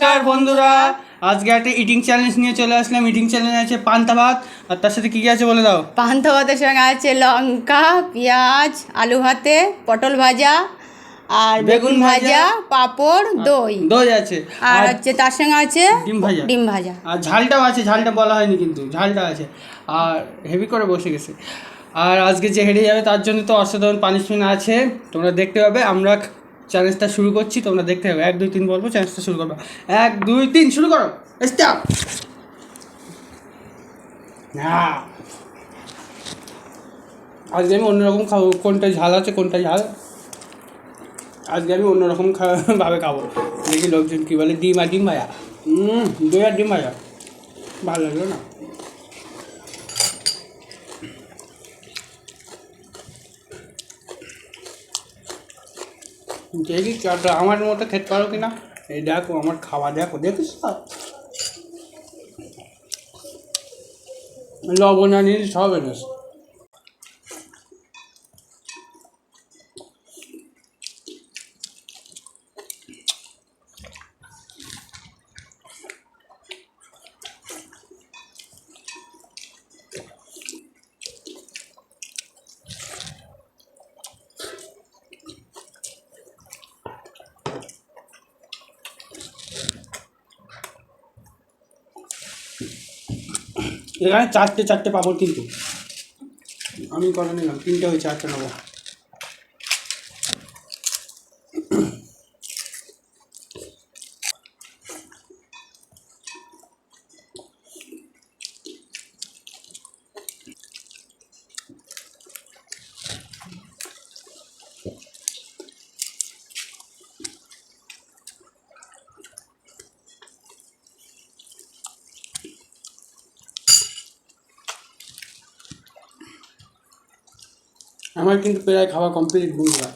নমস্কার বন্ধুরা, আজকে একটা ইটিং চ্যালেঞ্জ নিয়ে চলে আসলাম। ইটিং চ্যালেঞ্জ আছে পান্তা ভাত, আর তার সাথে কী কী আছে বলে দাও। পান্তা ভাতের সঙ্গে আছে লঙ্কা, পেঁয়াজ, আলু ভাতে, পটল ভাজা আর বেগুন ভাজা, পাঁপড়, দই দই আছে, আর হচ্ছে তার সঙ্গে আছে ডিম ভাজা। আর ঝালটাও আছে, ঝালটা বলা হয়নি কিন্তু ঝালটা আছে। আর হেভি করে বসে গেছে। আর আজকে যে হেরে যাবে তার জন্য তো অসাধারণ পানিশমেন্ট আছে, তোমরা দেখতে পাবে। আমরা চ্যালেঞ্জটা শুরু করছি, তোমরা দেখতে হবে। 1 2 3 বলবো, চ্যালেঞ্জটা শুরু করবো। 1 2 3 শুরু করো, স্টার্ট। হ্যাঁ, আজকে আমি অন্যরকম খাবো। কোনটা ঝাল আছে কোনটা ঝাল, আজকে আমি অন্যরকম ভাবে খাবো। দেখি লোকজন কী বলে। ডিম আর ডিম ভাজা, দই আর ডিম ভাজা ভালো লাগলো না। দেখি আমার মতো খেতে পারো কি না। এই দেখো আমার খাওয়া, দেখো দেখিস লবণ আনিস সব এনেস। এখানে চারটে পাপড়, কিন্তু আমি কটা নিলাম, 3টে হয়েছে, 4টে নেবো। আমার কিন্তু প্রায় খাওয়া কমপ্লিট বন্ধুরা।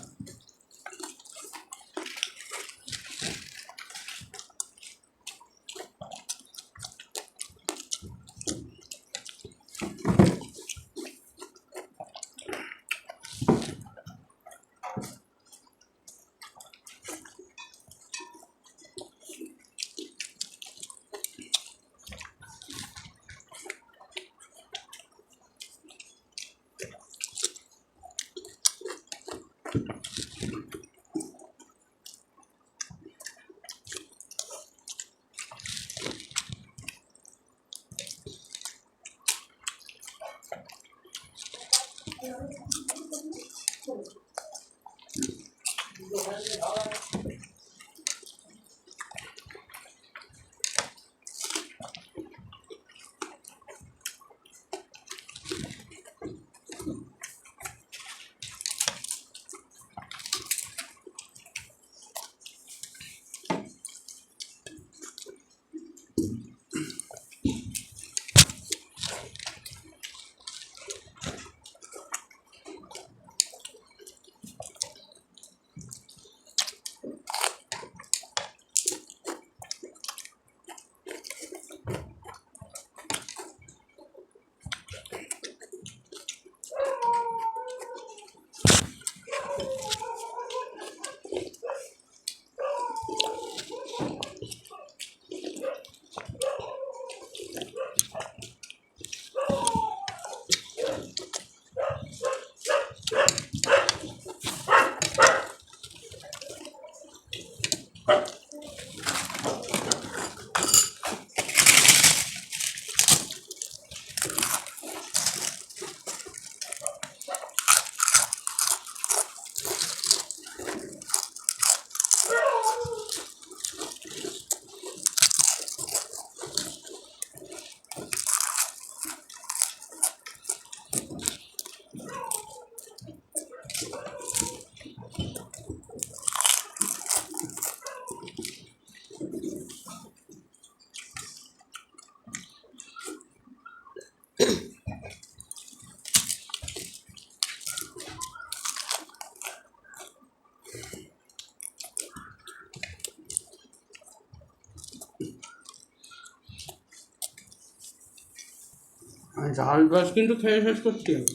ঝাল গাছ কিন্তু খেয়ে শেষ করছি আমি।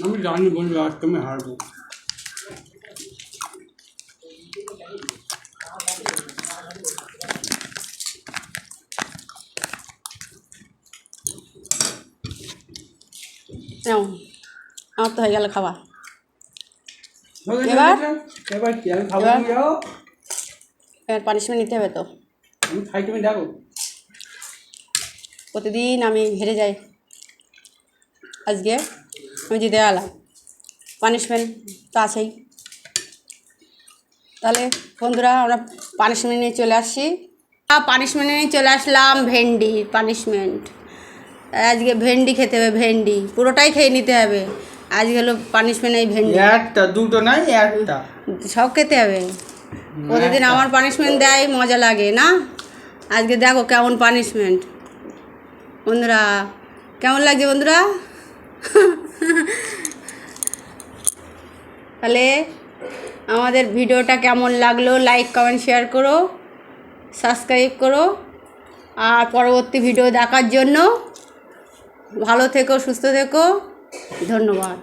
আমি জানি বন্ধু আজ তুমি হারবো। নাও, আমার তো হয়ে গেল খাওয়া। এবার কি আমি খাবো? এবার? তুমি যাও, এবার পানিশমেন্ট নিতে হবে তো। আমি খাই, তুমি দেখো। প্রতিদিন আমি হেরে যাই, আজকে আমি জিতে গেলাম, পানিশমেন্ট তো আছেই। তাহলে বন্ধুরা আমরা পানিশমেন্ট নিয়ে চলে আসছি। পানিশমেন্ট নিয়ে চলে আসলাম, ভেন্ডি পানিশমেন্ট। আজকে ভেন্ডি খেতে হবে, ভেন্ডি পুরোটাই খেয়ে নিতে হবে। আজকে হলো পানিশমেন্ট এই ভেন্ডি, একটা দুটো নাই, একটা সব খেতে হবে। প্রতিদিন একটা। আমার পানিশমেন্ট দেয়, মজা লাগে না? আজকে দেখো কেমন পানিশমেন্ট বন্ধুরা, কেমন লাগছে বন্ধুরা? তাহলে আমাদের ভিডিওটা কেমন লাগলো লাইক কমেন্ট শেয়ার করো, সাবস্ক্রাইব করো। আর পরবর্তী ভিডিও দেখার জন্য ভালো থেকো, সুস্থ থেকো, ধন্যবাদ।